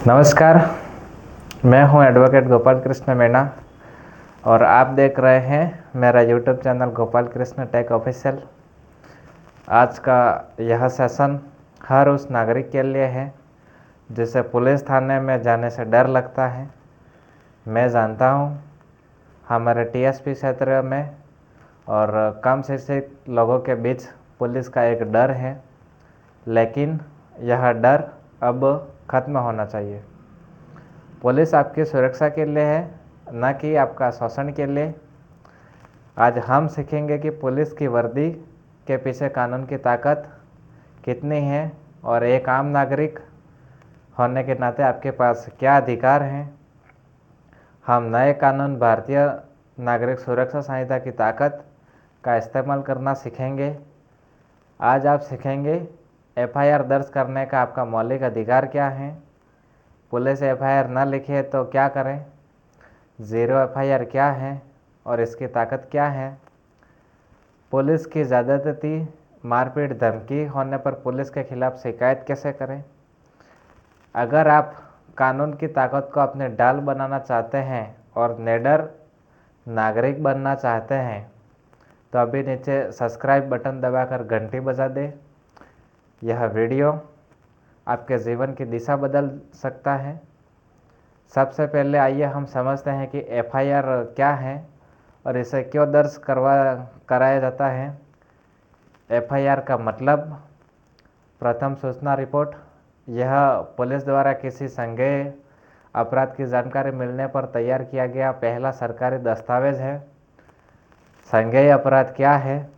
नमस्कार, मैं हूं एडवोकेट गोपाल कृष्ण मीणा और आप देख रहे हैं मेरा YouTube channel Gopal Krishna tech official. आज का यह सेशन हर उस नागरिक के लिए है जिसे पुलिस थाने में जाने से डर लगता है। मैं जानता हूं हमारे टीएसपी क्षेत्र में और कम शिक्षित लोगों के बीच पुलिस का एक डर है, लेकिन यह डर अब खत्म होना चाहिए। पुलिस आपकी सुरक्षा के लिए है, न कि आपका शोषण के लिए। आज हम सीखेंगे कि पुलिस की वर्दी के पीछे कानून की ताकत कितनी है और एक आम नागरिक होने के नाते आपके पास क्या अधिकार हैं। हम नए कानून भारतीय नागरिक सुरक्षा संहिता की ताकत का इस्तेमाल करना सीखेंगे। आज आप सीखेंगे एफआईआर दर्ज करने का आपका मौलिक अधिकार क्या है, पुलिस एफआईआर न लिखे तो क्या करें, ज़ीरो एफआईआर क्या है और इसकी ताकत क्या है, पुलिस की ज़्यादती मारपीट धमकी होने पर पुलिस के खिलाफ शिकायत कैसे करें। अगर आप कानून की ताकत को अपने ढाल बनाना चाहते हैं और निडर नागरिक बनना चाहते हैं तो अभी नीचे सब्सक्राइब बटन दबाकर घंटी बजा दें। यह वीडियो आपके जीवन की दिशा बदल सकता है। सबसे पहले आइए हम समझते हैं कि एफआईआर क्या है और इसे क्यों दर्ज कराया जाता है। एफआईआर का मतलब प्रथम सूचना रिपोर्ट। यह पुलिस द्वारा किसी संज्ञेय अपराध की जानकारी मिलने पर तैयार किया गया पहला सरकारी दस्तावेज है। संज्ञेय अपराध क्या है?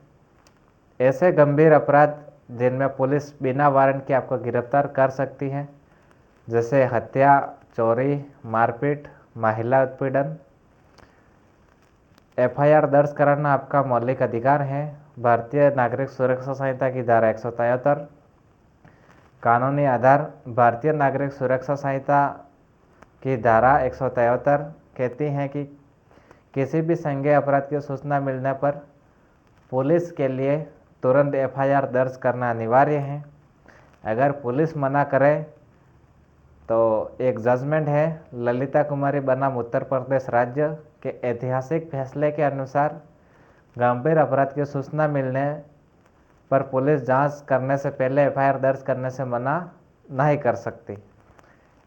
ऐसे गंभीर अपराध जिनमें पुलिस बिना वारंट के आपको गिरफ्तार कर सकती है, जैसे हत्या, चोरी, मारपीट, महिला उत्पीड़न। एफआईआर दर्ज कराना आपका मौलिक अधिकार है। भारतीय नागरिक सुरक्षा संहिता की धारा 173। कानूनी आधार भारतीय नागरिक सुरक्षा संहिता की धारा 173 कहती है कि किसी भी संज्ञेय अपराध की सूचना मिलने पर पुलिस के लिए तुरंत एफआईआर दर्ज करना अनिवार्य है। अगर पुलिस मना करे तो एक जजमेंट है ललिता कुमारी बनाम उत्तर प्रदेश राज्य के ऐतिहासिक फैसले के अनुसार गंभीर अपराध की सूचना मिलने पर पुलिस जांच करने से पहले एफआईआर दर्ज करने से मना नहीं कर सकती।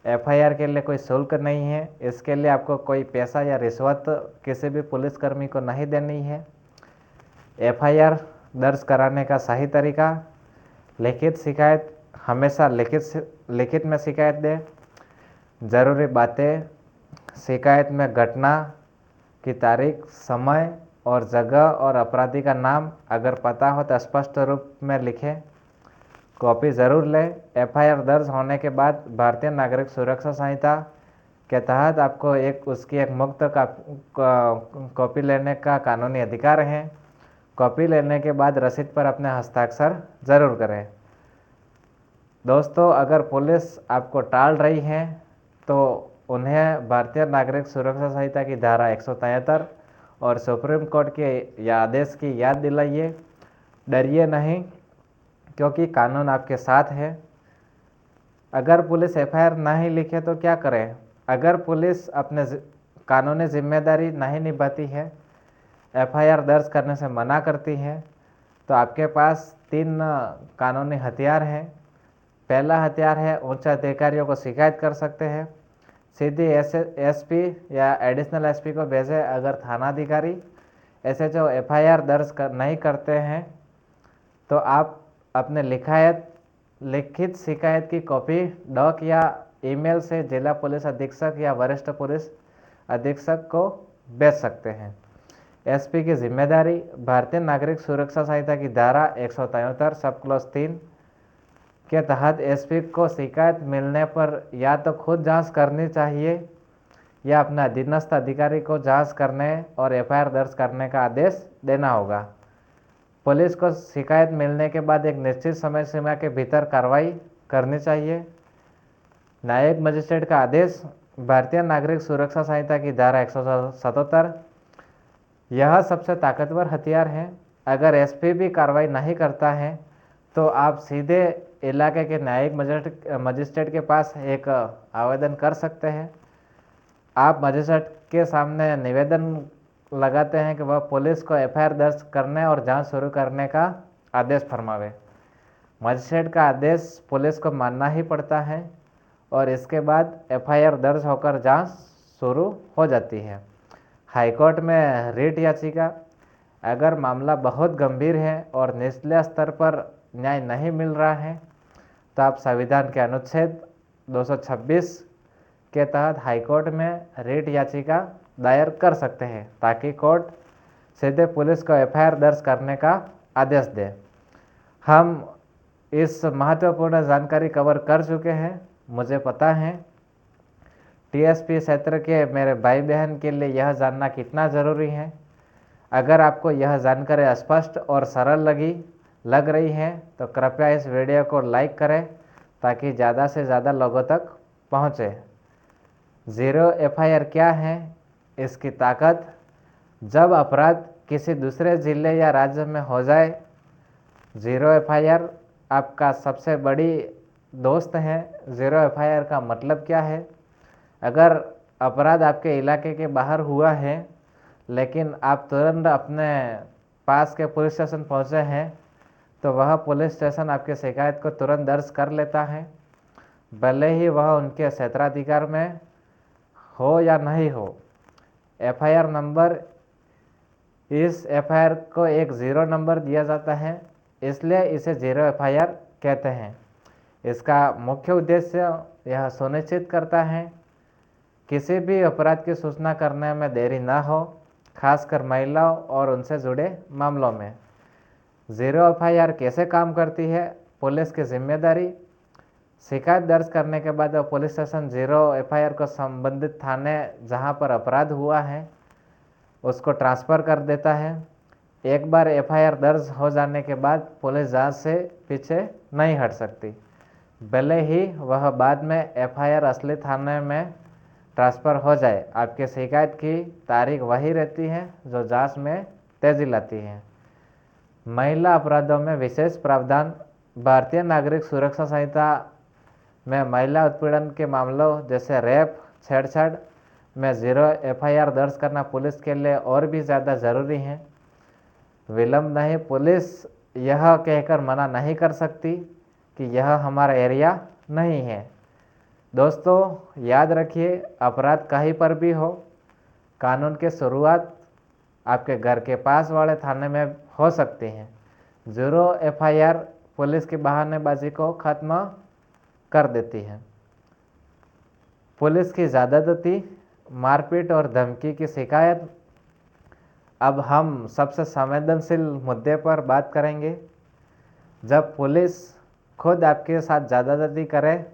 एफआईआर के लिए कोई शुल्क नहीं है, इसके लिए आपको कोई पैसा या रिश्वत किसी भी पुलिसकर्मी को नहीं देनी है। एफआईआर दर्ज कराने का सही तरीका, लिखित शिकायत, हमेशा लिखित में शिकायत दें। ज़रूरी बातें, शिकायत में घटना की तारीख, समय और जगह और अपराधी का नाम अगर पता हो तो स्पष्ट रूप में लिखें। कॉपी ज़रूर लें। एफआईआर दर्ज होने के बाद भारतीय नागरिक सुरक्षा संहिता के तहत आपको उसकी एक मुक्त कॉपी लेने का कानूनी अधिकार है। कॉपी लेने के बाद रसीद पर अपने हस्ताक्षर जरूर करें। दोस्तों, अगर पुलिस आपको टाल रही है तो उन्हें भारतीय नागरिक सुरक्षा संहिता की धारा 173 और सुप्रीम कोर्ट के आदेश की याद दिलाइए। डरिए नहीं, क्योंकि कानून आपके साथ है। अगर पुलिस एफआईआर नहीं लिखे तो क्या करें? अगर पुलिस अपने कानूनी जिम्मेदारी नहीं निभाती है, एफआईआर दर्ज करने से मना करती है, तो आपके पास 3 कानूनी हथियार हैं। पहला हथियार है उच्च अधिकारियों को शिकायत कर सकते हैं। सीधी एसपी या एडिशनल एसपी को भेजें। अगर थानाधिकारी ऐसे जो एफआईआर दर्ज नहीं करते हैं तो आप अपने लिखित शिकायत की कॉपी डॉक या ईमेल से जिला पुलिस अधीक्षक या वरिष्ठ पुलिस अधीक्षक को भेज सकते हैं। एसपी की जिम्मेदारी भारतीय नागरिक सुरक्षा संहिता की धारा 173 सब क्लॉज 3 के तहत एसपी को शिकायत मिलने पर या तो खुद जांच करनी चाहिए या अपने अधीनस्थ अधिकारी को जांच करने और एफआईआर दर्ज करने का आदेश देना होगा। पुलिस को शिकायत मिलने के बाद एक निश्चित समय सीमा के भीतर कार्रवाई करनी चाहिए। न्यायिक मजिस्ट्रेट का आदेश भारतीय नागरिक सुरक्षा संहिता की धारा 177 यह सबसे ताकतवर हथियार है। अगर एसपी भी कार्रवाई नहीं करता है तो आप सीधे इलाके के न्यायिक मजिस्ट्रेट के पास एक आवेदन कर सकते हैं। आप मजिस्ट्रेट के सामने निवेदन लगाते हैं कि वह पुलिस को एफआईआर दर्ज करने और जांच शुरू करने का आदेश फरमावे। मजिस्ट्रेट का आदेश पुलिस को मानना ही पड़ता है और इसके बाद एफआईआर दर्ज होकर जांच शुरू हो जाती है। हाईकोर्ट में रिट याचिका, अगर मामला बहुत गंभीर है और निचले स्तर पर न्याय नहीं मिल रहा है तो आप संविधान के अनुच्छेद 226 के तहत हाईकोर्ट में रिट याचिका दायर कर सकते हैं ताकि कोर्ट सीधे पुलिस को एफआईआर दर्ज करने का आदेश दे। हम इस महत्वपूर्ण जानकारी कवर कर चुके हैं। मुझे पता है टीएसपी क्षेत्र के मेरे भाई बहन के लिए यह जानना कितना ज़रूरी है। अगर आपको यह जानकारी स्पष्ट और सरल लग रही है तो कृपया इस वीडियो को लाइक करें ताकि ज़्यादा से ज़्यादा लोगों तक पहुँचे। ज़ीरो एफआईआर क्या है, इसकी ताकत, जब अपराध किसी दूसरे जिले या राज्य में हो जाए, ज़ीरो एफआईआर आपका सबसे बड़ी दोस्त है। ज़ीरो एफआईआर का मतलब क्या है? अगर अपराध आपके इलाके के बाहर हुआ है लेकिन आप तुरंत अपने पास के पुलिस स्टेशन पहुंचे हैं तो वह पुलिस स्टेशन आपकी शिकायत को तुरंत दर्ज कर लेता है, भले ही वह उनके क्षेत्राधिकार में हो या नहीं हो। एफआईआर नंबर, इस एफआईआर को एक ज़ीरो नंबर दिया जाता है, इसलिए इसे ज़ीरो एफआईआर कहते हैं। इसका मुख्य उद्देश्य यह सुनिश्चित करता है किसी भी अपराध की सूचना करने में देरी ना हो, खासकर महिलाओं और उनसे जुड़े मामलों में। ज़ीरो एफआईआर कैसे काम करती है? पुलिस की जिम्मेदारी, शिकायत दर्ज करने के बाद पुलिस स्टेशन ज़ीरो एफआईआर को संबंधित थाने जहां पर अपराध हुआ है उसको ट्रांसफ़र कर देता है। एक बार एफआईआर दर्ज हो जाने के बाद पुलिस जांच से पीछे नहीं हट सकती, भले ही वह बाद में एफआईआर असली थाने में ट्रांसफ़र हो जाए। आपके शिकायत की तारीख वही रहती है जो जांच में तेजी लाती है। महिला अपराधों में विशेष प्रावधान, भारतीय नागरिक सुरक्षा संहिता में महिला उत्पीड़न के मामलों जैसे रेप, छेड़छाड़ में ज़ीरो एफआईआर दर्ज करना पुलिस के लिए और भी ज़्यादा ज़रूरी है। विलम्ब नहीं, पुलिस यह कहकर मना नहीं कर सकती कि यह हमारा एरिया नहीं है। दोस्तों याद रखिए, अपराध कहीं पर भी हो, कानून की शुरुआत आपके घर के पास वाले थाने में हो सकती है। ज़ीरो एफआईआर पुलिस की बहानेबाजी को खत्म कर देती है। पुलिस की ज़्यादती, मारपीट और धमकी की शिकायत। अब हम सबसे संवेदनशील मुद्दे पर बात करेंगे। जब पुलिस खुद आपके साथ ज़्यादती करे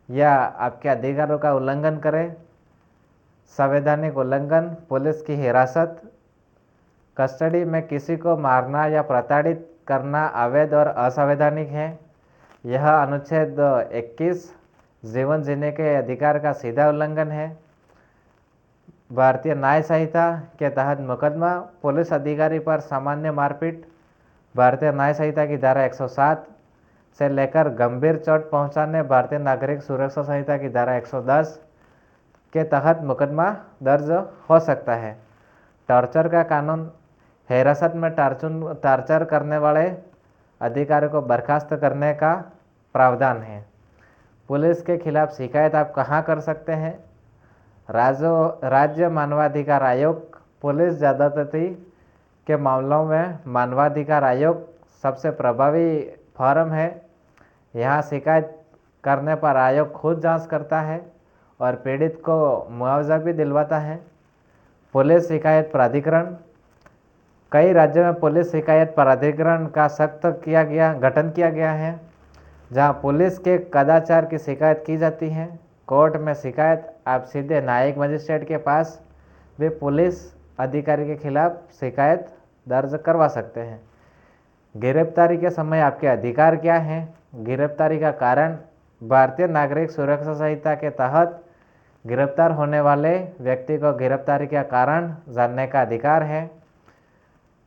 या आपके अधिकारों का उल्लंघन करे। संवैधानिक उल्लंघन, पुलिस की हिरासत, कस्टडी में किसी को मारना या प्रताड़ित करना अवैध और असंवैधानिक है। यह अनुच्छेद 21 जीवन जीने के अधिकार का सीधा उल्लंघन है। भारतीय न्याय संहिता के तहत मुकदमा पुलिस अधिकारी पर सामान्य मारपीट, भारतीय न्याय संहिता की धारा 107 से लेकर गंभीर चोट पहुंचाने, भारतीय नागरिक सुरक्षा संहिता की धारा 110 के तहत मुकदमा दर्ज हो सकता है। टॉर्चर का कानून, हिरासत में टॉर्चर करने वाले अधिकारी को बर्खास्त करने का प्रावधान है। पुलिस के खिलाफ शिकायत आप कहाँ कर सकते हैं? राज्य मानवाधिकार आयोग, पुलिस ज़्यादती के मामलों में मानवाधिकार आयोग सबसे प्रभावी फोरम है। यहाँ शिकायत करने पर आयोग खुद जांच करता है और पीड़ित को मुआवजा भी दिलवाता है। पुलिस शिकायत प्राधिकरण, कई राज्यों में पुलिस शिकायत प्राधिकरण का गठन किया गया है जहां पुलिस के कदाचार की शिकायत की जाती है। कोर्ट में शिकायत, आप सीधे न्यायिक मजिस्ट्रेट के पास भी पुलिस अधिकारी के खिलाफ शिकायत दर्ज करवा सकते हैं। गिरफ्तारी के समय आपके अधिकार क्या हैं? गिरफ्तारी का कारण, भारतीय नागरिक सुरक्षा संहिता के तहत गिरफ्तार होने वाले व्यक्ति को गिरफ्तारी का कारण जानने का अधिकार है।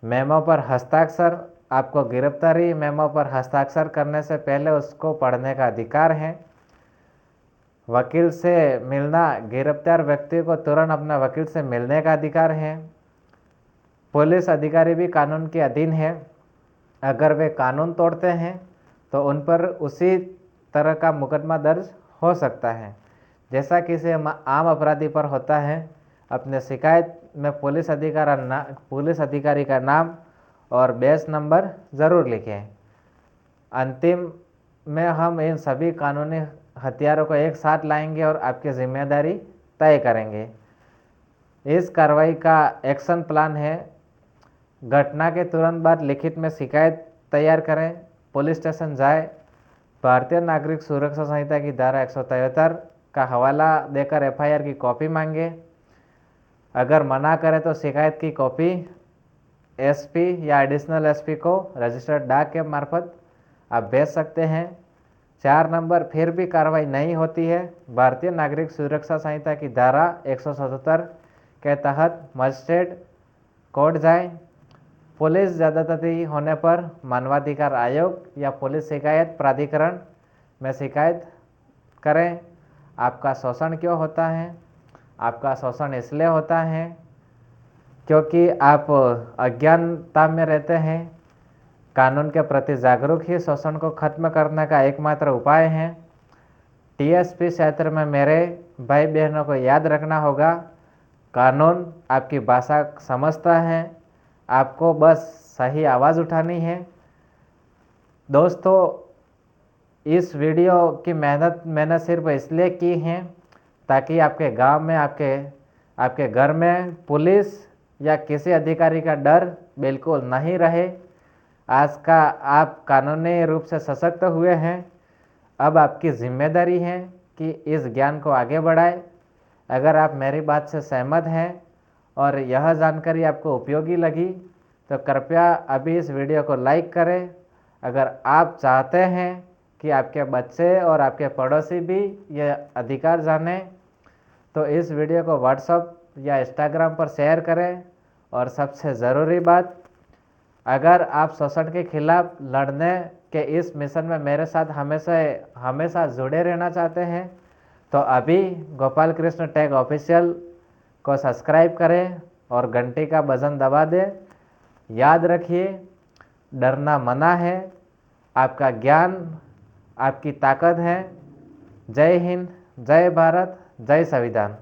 मेमो पर हस्ताक्षर, आपको गिरफ्तारी मेमो पर हस्ताक्षर करने से पहले उसको पढ़ने का अधिकार है। वकील से मिलना, गिरफ्तार व्यक्ति को तुरंत अपने वकील से मिलने का अधिकार है। पुलिस अधिकारी भी कानून के अधीन है। अगर वे कानून तोड़ते हैं तो उन पर उसी तरह का मुकदमा दर्ज हो सकता है जैसा किसी आम अपराधी पर होता है। अपने शिकायत में पुलिस अधिकारी का नाम और बेस नंबर ज़रूर लिखें। अंतिम में हम इन सभी कानूनी हथियारों को एक साथ लाएंगे और आपकी जिम्मेदारी तय करेंगे। इस कार्रवाई का एक्शन प्लान है: घटना के तुरंत बाद लिखित में शिकायत तैयार करें, पुलिस स्टेशन जाए, भारतीय नागरिक सुरक्षा संहिता की धारा 173 का हवाला देकर एफआईआर की कॉपी मांगे। अगर मना करें तो शिकायत की कॉपी एसपी या एडिशनल एसपी को रजिस्टर्ड डाक के मार्फत आप भेज सकते हैं। 4 नंबर, फिर भी कार्रवाई नहीं होती है, भारतीय नागरिक सुरक्षा संहिता की धारा 177 के तहत मजिस्ट्रेट कोर्ट जाए। पुलिस ज़्यादती होने पर मानवाधिकार आयोग या पुलिस शिकायत प्राधिकरण में शिकायत करें। आपका शोषण क्यों होता है? आपका शोषण इसलिए होता है क्योंकि आप अज्ञानता में रहते हैं। कानून के प्रति जागरूक ही शोषण को खत्म करने का एकमात्र उपाय है। टीएसपी क्षेत्र में मेरे भाई बहनों को याद रखना होगा, कानून आपकी भाषा समझता है, आपको बस सही आवाज़ उठानी है। दोस्तों, इस वीडियो की मेहनत मैंने सिर्फ इसलिए की है ताकि आपके गांव में, आपके घर में पुलिस या किसी अधिकारी का डर बिल्कुल नहीं रहे। आज का आप कानूनी रूप से सशक्त हुए हैं। अब आपकी जिम्मेदारी है कि इस ज्ञान को आगे बढ़ाएं। अगर आप मेरी बात से सहमत हैं और यह जानकारी आपको उपयोगी लगी तो कृपया अभी इस वीडियो को लाइक करें। अगर आप चाहते हैं कि आपके बच्चे और आपके पड़ोसी भी ये अधिकार जाने तो इस वीडियो को व्हाट्सएप या इंस्टाग्राम पर शेयर करें। और सबसे ज़रूरी बात, अगर आप शोषण के खिलाफ लड़ने के इस मिशन में मेरे साथ हमेशा जुड़े रहना चाहते हैं तो अभी गोपाल कृष्ण टेक ऑफिशियल को सब्सक्राइब करें और घंटी का बटन दबा दें। याद रखिए, डरना मना है, आपका ज्ञान आपकी ताकत है। जय हिंद, जय भारत, जय संविधान।